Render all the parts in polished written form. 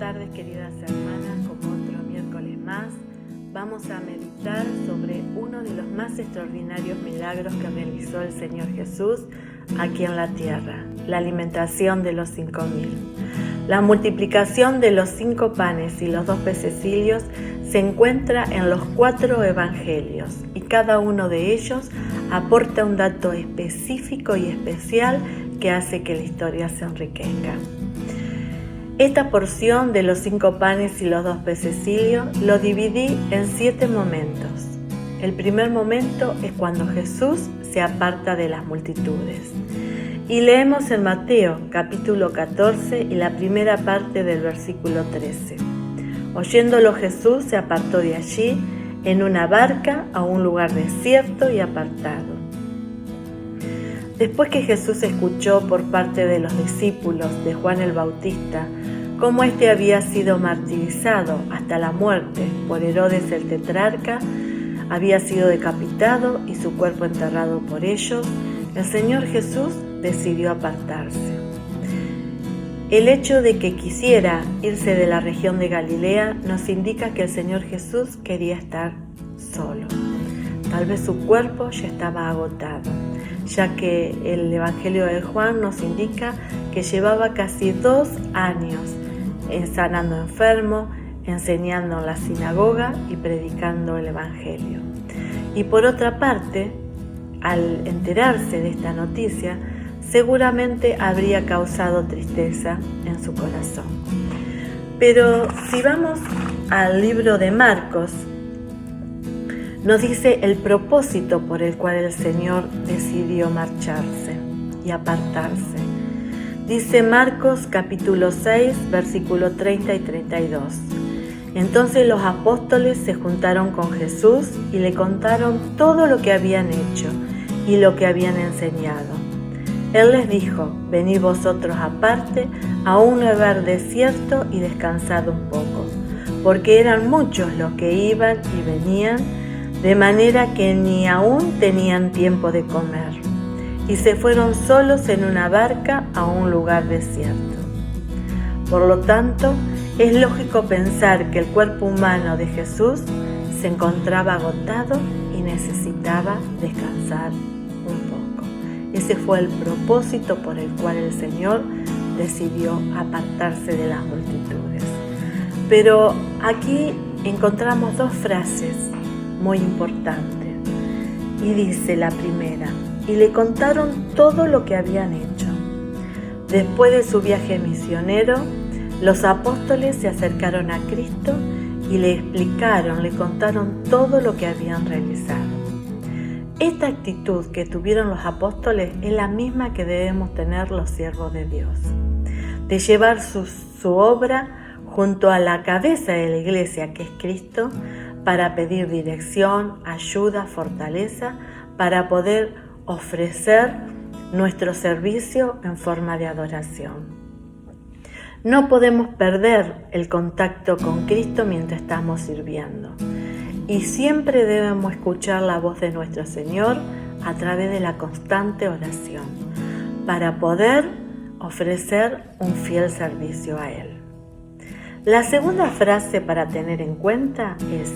tardes, queridas hermanas, como otro miércoles más. Vamos a meditar sobre uno de los más extraordinarios milagros que realizó el Señor Jesús aquí en la tierra, la alimentación de los 5.000. La multiplicación de los 5 panes y los 2 pececillos se encuentra en los 4 evangelios y cada uno de ellos aporta un dato específico y especial que hace que la historia se enriquezca. Esta porción de los 5 panes y los 2 pececillos lo dividí en 7 momentos. El primer momento es cuando Jesús se aparta de las multitudes. Y leemos en Mateo capítulo 14 y la primera parte del versículo 13. Oyéndolo Jesús se apartó de allí en una barca a un lugar desierto y apartado. Después que Jesús escuchó por parte de los discípulos de Juan el Bautista cómo éste había sido martirizado hasta la muerte por Herodes el tetrarca, había sido decapitado y su cuerpo enterrado por ellos, el Señor Jesús decidió apartarse. El hecho de que quisiera irse de la región de Galilea nos indica que el Señor Jesús quería estar solo. Tal vez su cuerpo ya estaba agotado, ya que el Evangelio de Juan nos indica que llevaba casi 2 años sanando enfermos, enseñando en la sinagoga y predicando el Evangelio. Y por otra parte, al enterarse de esta noticia, seguramente habría causado tristeza en su corazón. Pero si vamos al libro de Marcos, nos dice el propósito por el cual el Señor decidió marcharse y apartarse. Dice Marcos capítulo 6, versículo 30 y 32. Entonces los apóstoles se juntaron con Jesús y le contaron todo lo que habían hecho y lo que habían enseñado. Él les dijo: venid vosotros aparte a un lugar desierto y descansad un poco, porque eran muchos los que iban y venían, de manera que ni aún tenían tiempo de comer, y se fueron solos en una barca a un lugar desierto. Por lo tanto, es lógico pensar que el cuerpo humano de Jesús se encontraba agotado y necesitaba descansar un poco. Ese fue el propósito por el cual el Señor decidió apartarse de las multitudes. Pero aquí encontramos 2 frases muy importante. Y dice la primera: y le contaron todo lo que habían hecho. Después de su viaje misionero, los apóstoles se acercaron a Cristo y le explicaron, le contaron todo lo que habían realizado. Esta actitud que tuvieron los apóstoles es la misma que debemos tener los siervos de Dios, de llevar su obra junto a la cabeza de la iglesia, que es Cristo, para pedir dirección, ayuda, fortaleza, para poder ofrecer nuestro servicio en forma de adoración. No podemos perder el contacto con Cristo mientras estamos sirviendo, y siempre debemos escuchar la voz de nuestro Señor a través de la constante oración, para poder ofrecer un fiel servicio a Él. La segunda frase para tener en cuenta es: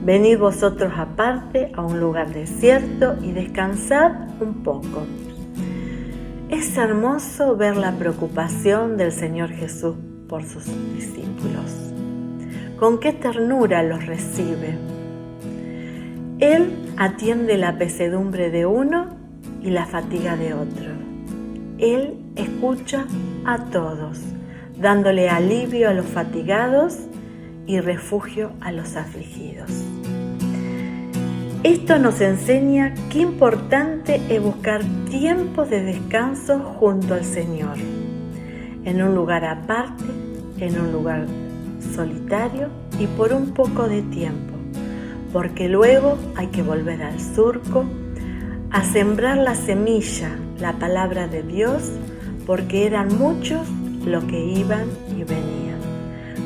venid vosotros aparte a un lugar desierto y descansad un poco. Es hermoso ver la preocupación del Señor Jesús por sus discípulos. Con qué ternura los recibe. Él atiende la pesadumbre de uno y la fatiga de otro. Él escucha a todos, dándole alivio a los fatigados y refugio a los afligidos. Esto nos enseña qué importante es buscar tiempos de descanso junto al Señor, en un lugar aparte, en un lugar solitario y por un poco de tiempo, porque luego hay que volver al surco, a sembrar la semilla, la palabra de Dios, porque eran muchos los que iban y venían.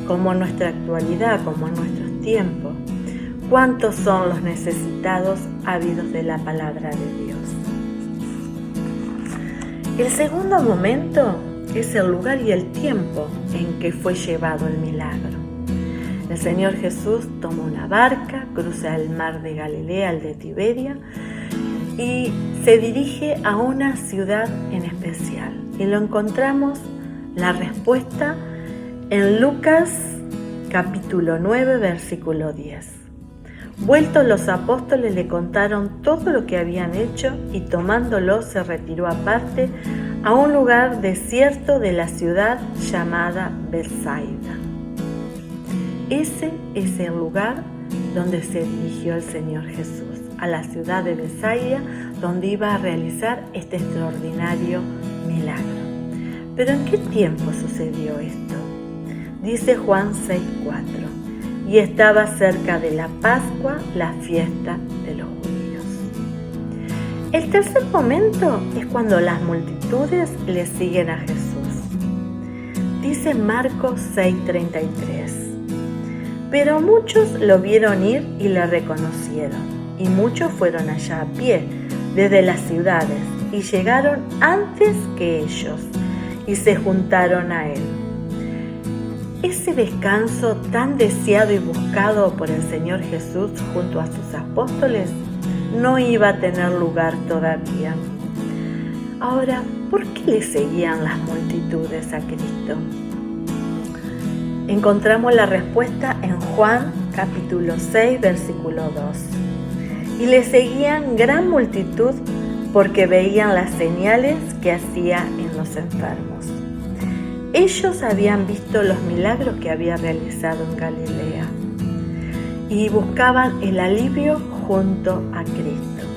Como en nuestra actualidad, como en nuestros tiempos, ¿cuántos son los necesitados ávidos de la palabra de Dios? El segundo momento es el lugar y el tiempo en que fue llevado el milagro. El Señor Jesús toma una barca, cruza el mar de Galilea, el de Tiberia, y se dirige a una ciudad en especial. Y lo encontramos, la respuesta, en Lucas capítulo 9, versículo 10. Vueltos los apóstoles le contaron todo lo que habían hecho y tomándolo se retiró aparte a un lugar desierto de la ciudad llamada Betsaida. Ese es el lugar donde se dirigió el Señor Jesús, a la ciudad de Betsaida, donde iba a realizar este extraordinario milagro. ¿Pero en qué tiempo sucedió esto? Dice Juan 6:4, y estaba cerca de la Pascua, la fiesta de los judíos. El tercer momento es cuando las multitudes le siguen a Jesús. Dice Marcos 6:33. Pero muchos lo vieron ir y le reconocieron, y muchos fueron allá a pie, desde las ciudades, y llegaron antes que ellos, y se juntaron a él. Ese descanso tan deseado y buscado por el Señor Jesús junto a sus apóstoles no iba a tener lugar todavía. Ahora, ¿por qué le seguían las multitudes a Cristo? Encontramos la respuesta en Juan capítulo 6, versículo 2. Y le seguían gran multitud porque veían las señales que hacía en los enfermos. Ellos habían visto los milagros que había realizado en Galilea y buscaban el alivio junto a Cristo,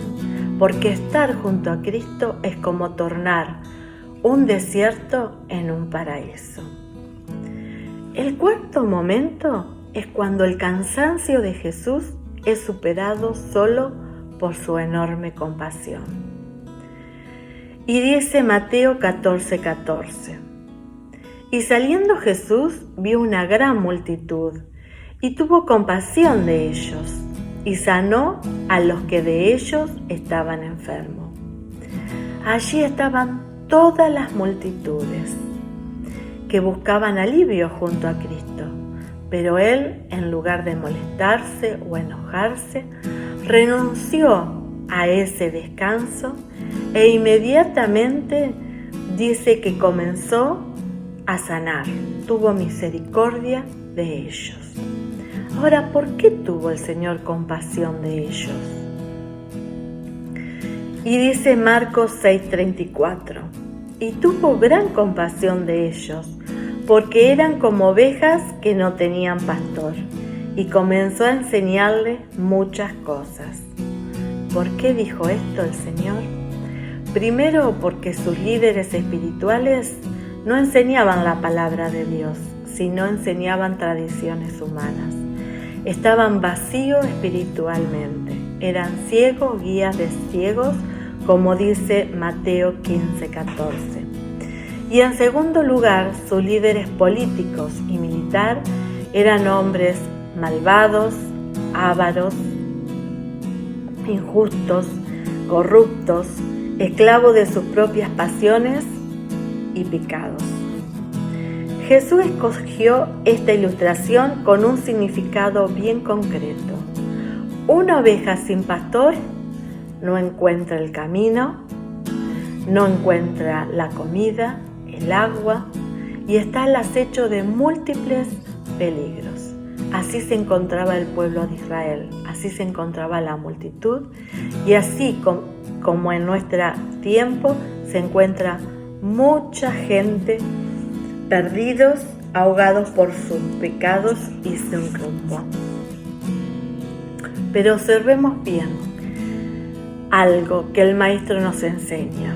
porque estar junto a Cristo es como tornar un desierto en un paraíso. El cuarto momento es cuando el cansancio de Jesús es superado solo por su enorme compasión. Y dice Mateo 14:14. Y saliendo Jesús vio una gran multitud y tuvo compasión de ellos y sanó a los que de ellos estaban enfermos. Allí estaban todas las multitudes que buscaban alivio junto a Cristo, pero él, en lugar de molestarse o enojarse, renunció a ese descanso e inmediatamente dice que comenzó a sanar, tuvo misericordia de ellos. Ahora, ¿por qué tuvo el Señor compasión de ellos? Y dice Marcos 6:34, y tuvo gran compasión de ellos, porque eran como ovejas que no tenían pastor, y comenzó a enseñarles muchas cosas. ¿Por qué dijo esto el Señor? Primero, porque sus líderes espirituales no enseñaban la palabra de Dios, sino enseñaban tradiciones humanas. Estaban vacíos espiritualmente, eran ciegos, guías de ciegos, como dice Mateo 15:14. Y en segundo lugar, sus líderes políticos y militar eran hombres malvados, ávaros, injustos, corruptos, esclavos de sus propias pasiones y pecados. Jesús escogió esta ilustración con un significado bien concreto. Una oveja sin pastor no encuentra el camino, no encuentra la comida, el agua y está al acecho de múltiples peligros. Así se encontraba el pueblo de Israel, así se encontraba la multitud y así como en nuestro tiempo se encuentra mucha gente perdidos, ahogados por sus pecados y sin rumbo. Pero observemos bien algo que el Maestro nos enseña.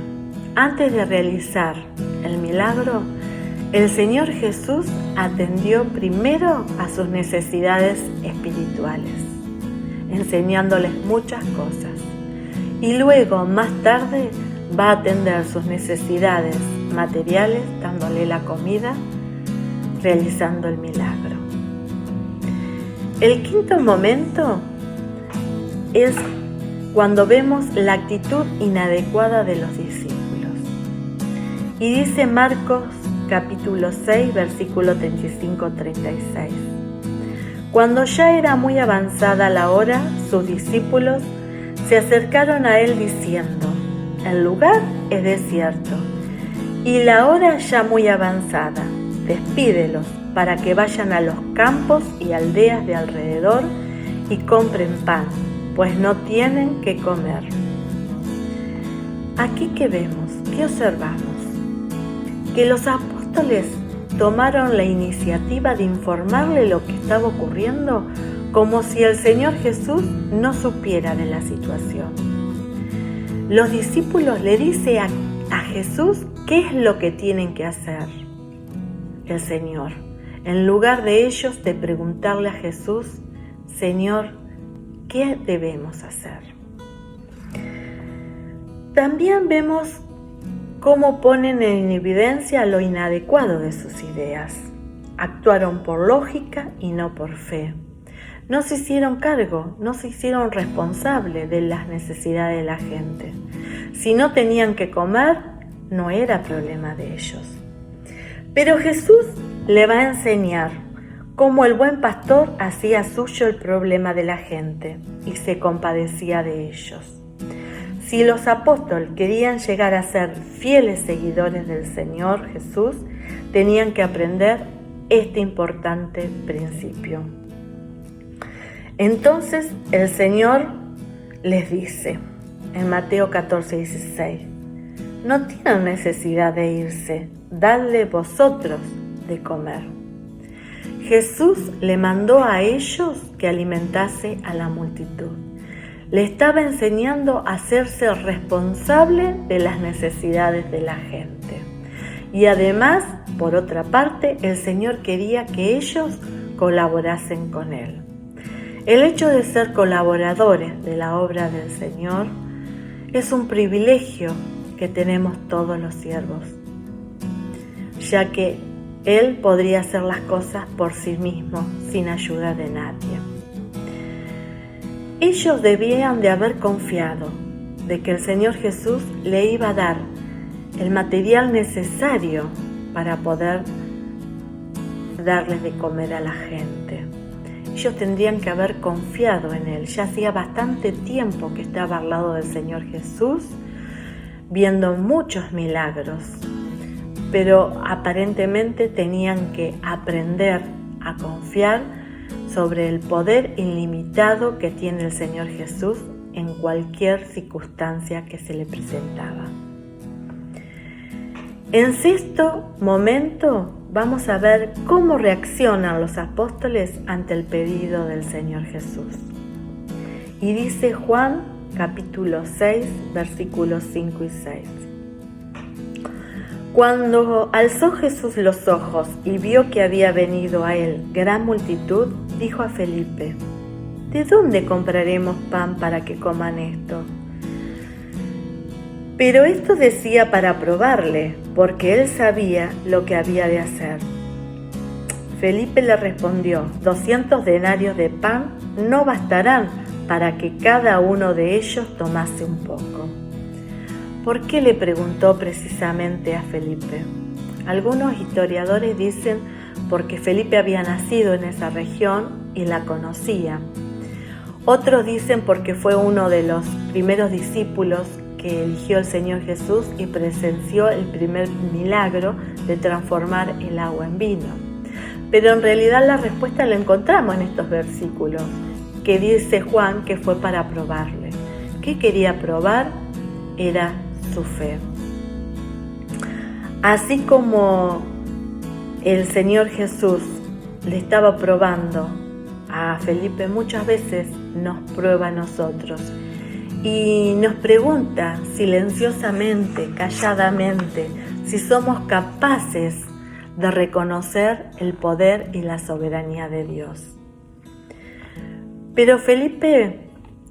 Antes de realizar el milagro, el Señor Jesús atendió primero a sus necesidades espirituales, enseñándoles muchas cosas. Y luego, más tarde, va a atender sus necesidades materiales, dándole la comida, realizando el milagro. El quinto momento es cuando vemos la actitud inadecuada de los discípulos. Y dice Marcos capítulo 6, versículo 35-36. Cuando ya era muy avanzada la hora, sus discípulos se acercaron a él diciendo: el lugar es desierto y la hora ya muy avanzada. Despídelos para que vayan a los campos y aldeas de alrededor y compren pan, pues no tienen qué comer. Aquí que vemos, ¿qué observamos? Que los apóstoles tomaron la iniciativa de informarle lo que estaba ocurriendo como si el Señor Jesús no supiera de la situación. Los discípulos le dicen a Jesús qué es lo que tienen que hacer. El Señor, en lugar de ellos de preguntarle a Jesús: Señor, ¿qué debemos hacer? También vemos cómo ponen en evidencia lo inadecuado de sus ideas. Actuaron por lógica y no por fe. No se hicieron cargo, no se hicieron responsables de las necesidades de la gente. Si no tenían que comer, no era problema de ellos. Pero Jesús le va a enseñar cómo el buen pastor hacía suyo el problema de la gente y se compadecía de ellos. Si los apóstoles querían llegar a ser fieles seguidores del Señor Jesús, tenían que aprender este importante principio. Entonces el Señor les dice en Mateo 14:16: no tienen necesidad de irse, dadle vosotros de comer. Jesús le mandó a ellos que alimentase a la multitud. Le estaba enseñando a hacerse responsable de las necesidades de la gente. Y además, por otra parte, el Señor quería que ellos colaborasen con Él. El hecho de ser colaboradores de la obra del Señor es un privilegio que tenemos todos los siervos, ya que Él podría hacer las cosas por sí mismo, sin ayuda de nadie. Ellos debían de haber confiado de que el Señor Jesús le iba a dar el material necesario para poder darles de comer a la gente. Ellos tendrían que haber confiado en Él. Ya hacía bastante tiempo que estaba al lado del Señor Jesús, viendo muchos milagros, pero aparentemente tenían que aprender a confiar sobre el poder ilimitado que tiene el Señor Jesús en cualquier circunstancia que se le presentaba. En sexto momento vamos a ver cómo reaccionan los apóstoles ante el pedido del Señor Jesús. Y dice Juan capítulo 6, versículos 5 y 6. Cuando alzó Jesús los ojos y vio que había venido a él gran multitud, dijo a Felipe: ¿de dónde compraremos pan para que coman esto? Pero esto decía para probarle, porque él sabía lo que había de hacer. Felipe le respondió: 200 denarios de pan no bastarán para que cada uno de ellos tomase un poco. ¿Por qué le preguntó precisamente a Felipe? Algunos historiadores dicen porque Felipe había nacido en esa región y la conocía. Otros dicen porque fue uno de los primeros discípulos que eligió el Señor Jesús y presenció el primer milagro de transformar el agua en vino. Pero en realidad la respuesta la encontramos en estos versículos, que dice Juan que fue para probarle. ¿Qué quería probar? Era su fe. Así como el Señor Jesús le estaba probando a Felipe, muchas veces nos prueba a nosotros y nos pregunta silenciosamente, calladamente, si somos capaces de reconocer el poder y la soberanía de Dios. Pero Felipe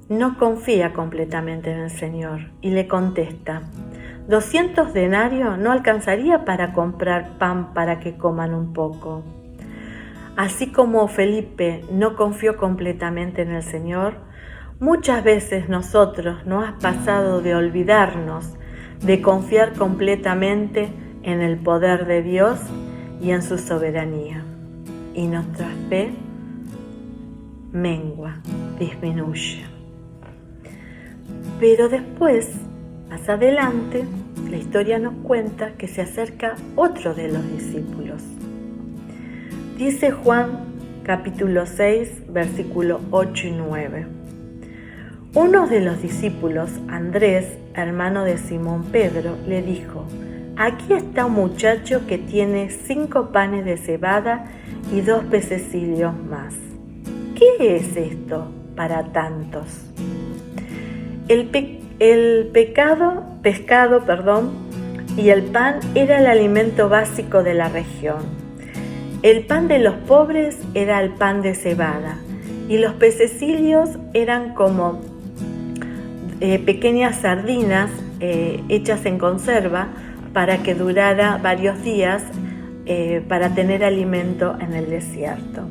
no confía completamente en el Señor y le contesta: 200 denarios no alcanzaría para comprar pan para que coman un poco. Así como Felipe no confió completamente en el Señor, muchas veces nosotros nos ha pasado de olvidarnos de confiar completamente en el poder de Dios y en su soberanía. Y nuestra fe mengua, disminuye. Pero después, más adelante, la historia nos cuenta que se acerca otro de los discípulos. Dice Juan capítulo 6, versículo 8 y 9. Uno de los discípulos, Andrés, hermano de Simón Pedro, le dijo: aquí está un muchacho que tiene 5 panes de cebada y 2 pececillos más. ¿Qué es esto para tantos? El pescado y el pan era el alimento básico de la región. El pan de los pobres era el pan de cebada y los pececillos eran como pequeñas sardinas hechas en conserva para que durara varios días para tener alimento en el desierto.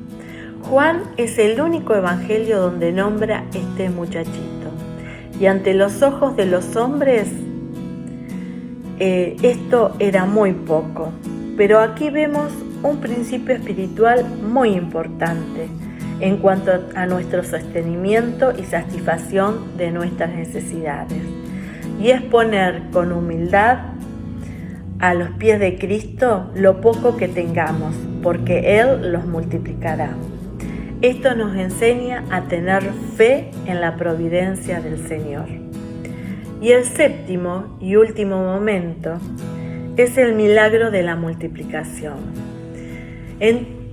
Juan es el único evangelio donde nombra este muchachito. Y ante los ojos de los hombres, esto era muy poco. Pero aquí vemos un principio espiritual muy importante en cuanto a nuestro sostenimiento y satisfacción de nuestras necesidades. Y es poner con humildad a los pies de Cristo lo poco que tengamos, porque Él los multiplicará. Esto nos enseña a tener fe en la providencia del Señor. Y el séptimo y último momento es el milagro de la multiplicación.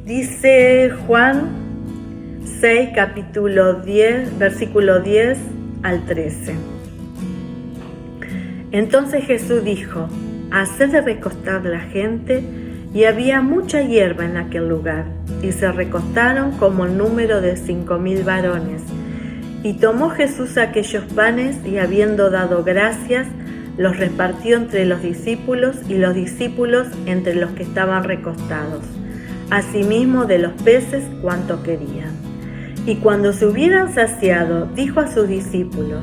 Dice Juan 6, capítulo 10, versículo 10 al 13. Entonces Jesús dijo: haced recostar la gente, y había mucha hierba en aquel lugar, y se recostaron como el número de 5,000 varones. Y tomó Jesús aquellos panes, y habiendo dado gracias, los repartió entre los discípulos, y los discípulos entre los que estaban recostados, asimismo de los peces cuanto querían. Y cuando se hubieran saciado, dijo a sus discípulos: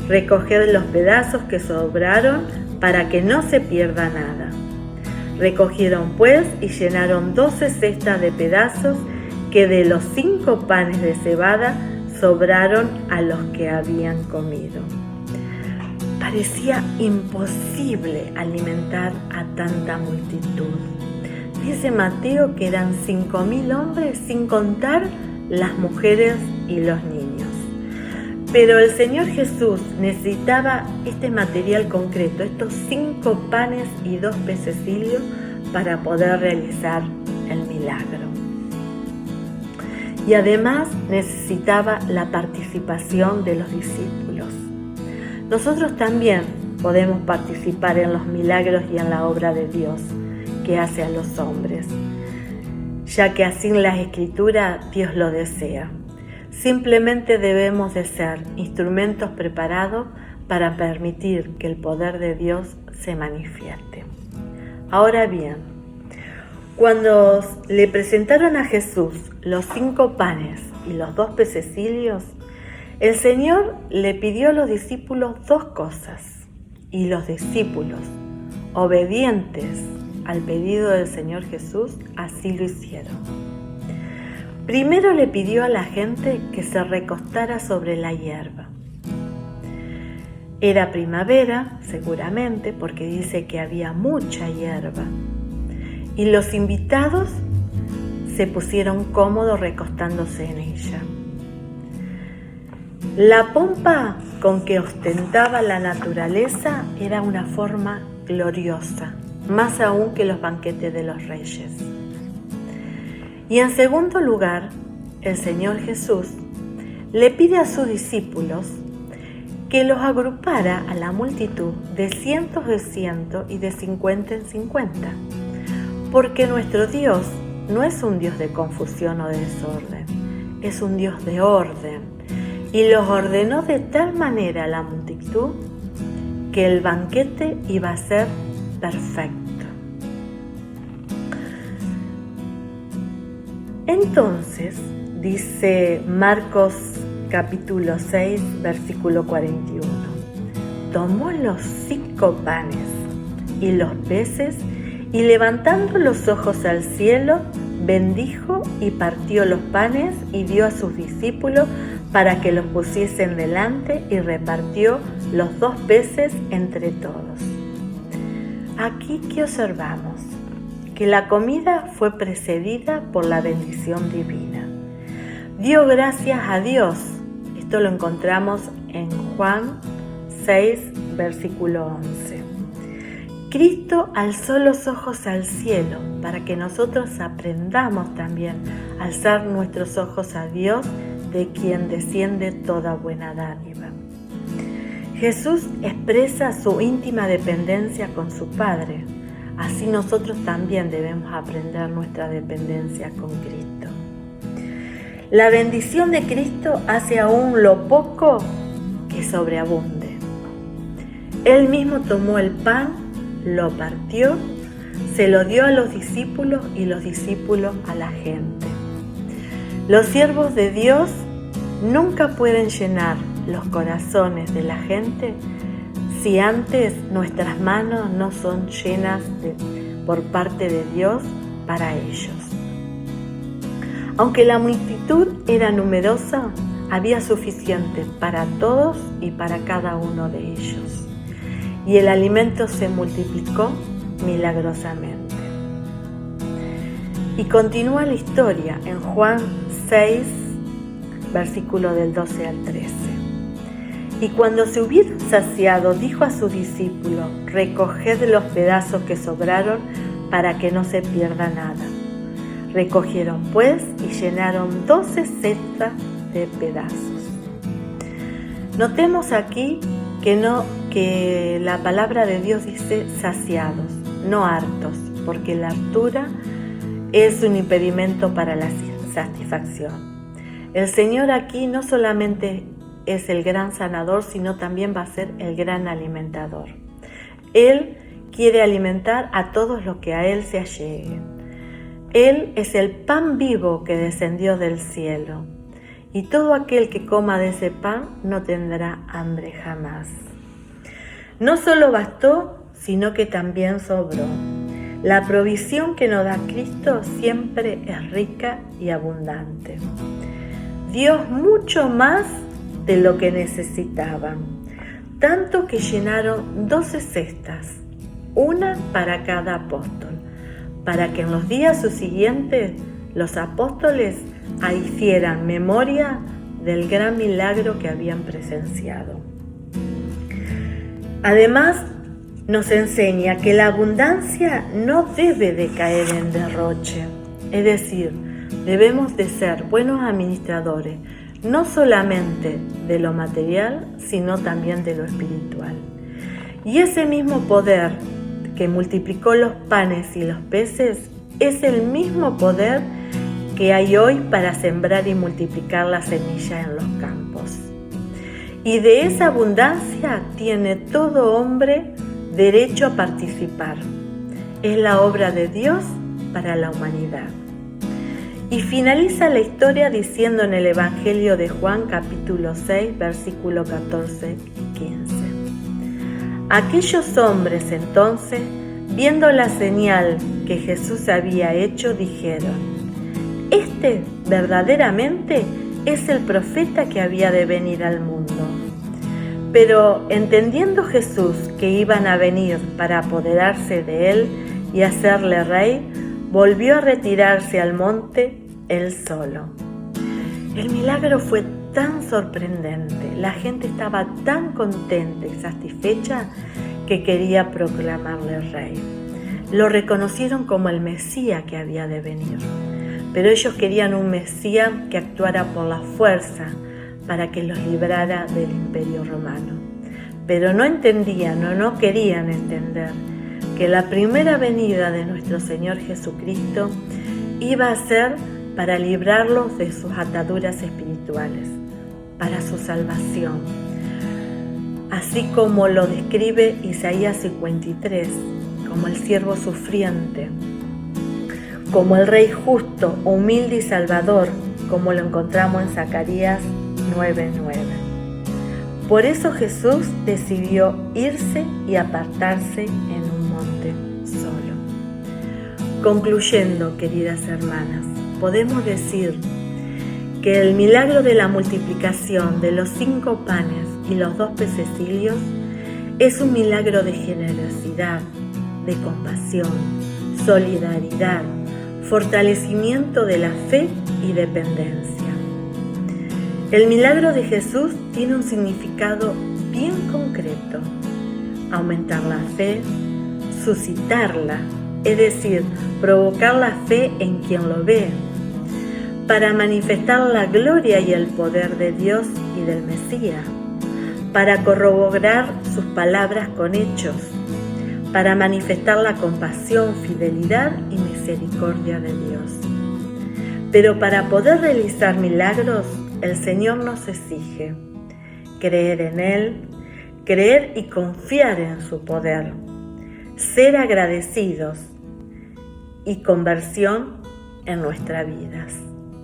recoged los pedazos que sobraron, para que no se pierda nada. Recogieron pues y llenaron 12 cestas de pedazos que de los 5 panes de cebada sobraron a los que habían comido. Parecía imposible alimentar a tanta multitud. Dice Mateo que eran 5,000 hombres, sin contar las mujeres y los niños. Pero el Señor Jesús necesitaba este material concreto, estos 5 panes y 2 pececillos, para poder realizar el milagro. Y además necesitaba la participación de los discípulos. Nosotros también podemos participar en los milagros y en la obra de Dios que hace a los hombres, ya que así en las Escrituras Dios lo desea. Simplemente debemos de ser instrumentos preparados para permitir que el poder de Dios se manifieste. Ahora bien, cuando le presentaron a Jesús los 5 panes y los 2 pececillos, el Señor le pidió a los discípulos 2 cosas, y los discípulos, obedientes al pedido del Señor Jesús, así lo hicieron. Primero le pidió a la gente que se recostara sobre la hierba. Era primavera, seguramente, porque dice que había mucha hierba. Y los invitados se pusieron cómodos recostándose en ella. La pompa con que ostentaba la naturaleza era una forma gloriosa, más aún que los banquetes de los reyes. Y en segundo lugar, el Señor Jesús le pide a sus discípulos que los agrupara a la multitud de cientos en cientos y de 50 en 50, porque nuestro Dios no es un Dios de confusión o de desorden, es un Dios de orden, y los ordenó de tal manera a la multitud que el banquete iba a ser perfecto. Entonces, dice Marcos capítulo 6, versículo 41, tomó los 5 panes y los peces Y levantando los ojos al cielo, bendijo y partió los panes y dio a sus discípulos para que los pusiesen delante, y repartió los 2 peces entre todos. Aquí, ¿qué observamos? Que la comida fue precedida por la bendición divina. Dio gracias a Dios. Esto lo encontramos en Juan 6, versículo 11. Cristo alzó los ojos al cielo para que nosotros aprendamos también a alzar nuestros ojos a Dios, de quien desciende toda buena dádiva. Jesús expresa su íntima dependencia con su Padre. Así nosotros también debemos aprender nuestra dependencia con Cristo. La bendición de Cristo hace aún lo poco que sobreabunde. Él mismo tomó el pan, lo partió, se lo dio a los discípulos y los discípulos a la gente. Los siervos de Dios nunca pueden llenar los corazones de la gente si antes nuestras manos no son llenas por parte de Dios para ellos. Aunque la multitud era numerosa, había suficiente para todos y para cada uno de ellos. Y el alimento se multiplicó milagrosamente. Y continúa la historia en Juan 6, versículo del 12 al 13. Y cuando se hubieron saciado, dijo a sus discípulos: recoged los pedazos que sobraron para que no se pierda nada. Recogieron pues y llenaron 12 cestas de pedazos. Notemos aquí que la palabra de Dios dice saciados, no hartos, porque la hartura es un impedimento para la satisfacción. El Señor aquí no solamente es el gran sanador, sino también va a ser el gran alimentador. Él quiere alimentar a todos los que a Él se alleguen. Él es el pan vivo que descendió del cielo, y todo aquel que coma de ese pan no tendrá hambre jamás. No solo bastó, sino que también sobró. La provisión que nos da Cristo siempre es rica y abundante. Dios mucho más de lo que necesitaban, tanto que llenaron 12 cestas, una para cada apóstol, para que en los días subsiguientes los apóstoles hicieran memoria del gran milagro que habían presenciado. Además, nos enseña que la abundancia no debe de caer en derroche, es decir, debemos de ser buenos administradores, no solamente de lo material, sino también de lo espiritual. Y ese mismo poder que multiplicó los panes y los peces es el mismo poder que hay hoy para sembrar y multiplicar la semilla en los campos. Y de esa abundancia tiene todo hombre derecho a participar. Es la obra de Dios para la humanidad. Y finaliza la historia diciendo en el Evangelio de Juan, capítulo 6, versículo 14 y 15. Aquellos hombres entonces, viendo la señal que Jesús había hecho, dijeron: este verdaderamente es el profeta que había de venir al mundo. Pero entendiendo Jesús que iban a venir para apoderarse de él y hacerle rey, volvió a retirarse al monte él solo. El milagro fue tan sorprendente, la gente estaba tan contenta y satisfecha que quería proclamarle rey. Lo reconocieron como el Mesías que había de venir, pero ellos querían un Mesías que actuara por la fuerza para que los librara del Imperio Romano. Pero no entendían o no querían entender que la primera venida de nuestro Señor Jesucristo iba a ser para librarlos de sus ataduras espirituales, para su salvación. Así como lo describe Isaías 53, como el siervo sufriente, como el Rey justo, humilde y salvador, como lo encontramos en Zacarías 9:9. Por eso Jesús decidió irse y apartarse en un monte solo. Concluyendo, queridas hermanas, podemos decir que el milagro de la multiplicación de los 5 panes y los 2 pececillos es un milagro de generosidad, de compasión, solidaridad, fortalecimiento de la fe y dependencia. El milagro de Jesús tiene un significado bien concreto: aumentar la fe, suscitarla, es decir, provocar la fe en quien lo ve, para manifestar la gloria y el poder de Dios y del Mesías, para corroborar sus palabras con hechos, para manifestar la compasión, fidelidad y misericordia de Dios. Pero para poder realizar milagros, el Señor nos exige creer en Él, creer y confiar en su poder, ser agradecidos y conversión en nuestras vidas.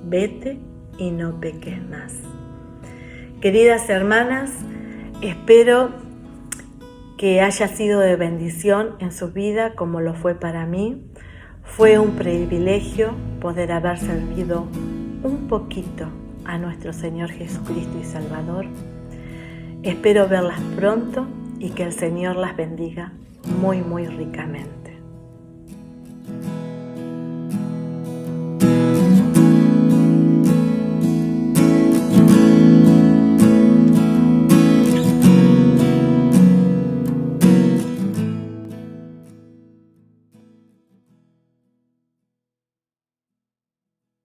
Vete y no peques más. Queridas hermanas, espero que haya sido de bendición en su vida como lo fue para mí. Fue un privilegio poder haber servido un poquito a nuestro Señor Jesucristo y Salvador. Espero verlas pronto y que el Señor las bendiga muy, muy ricamente.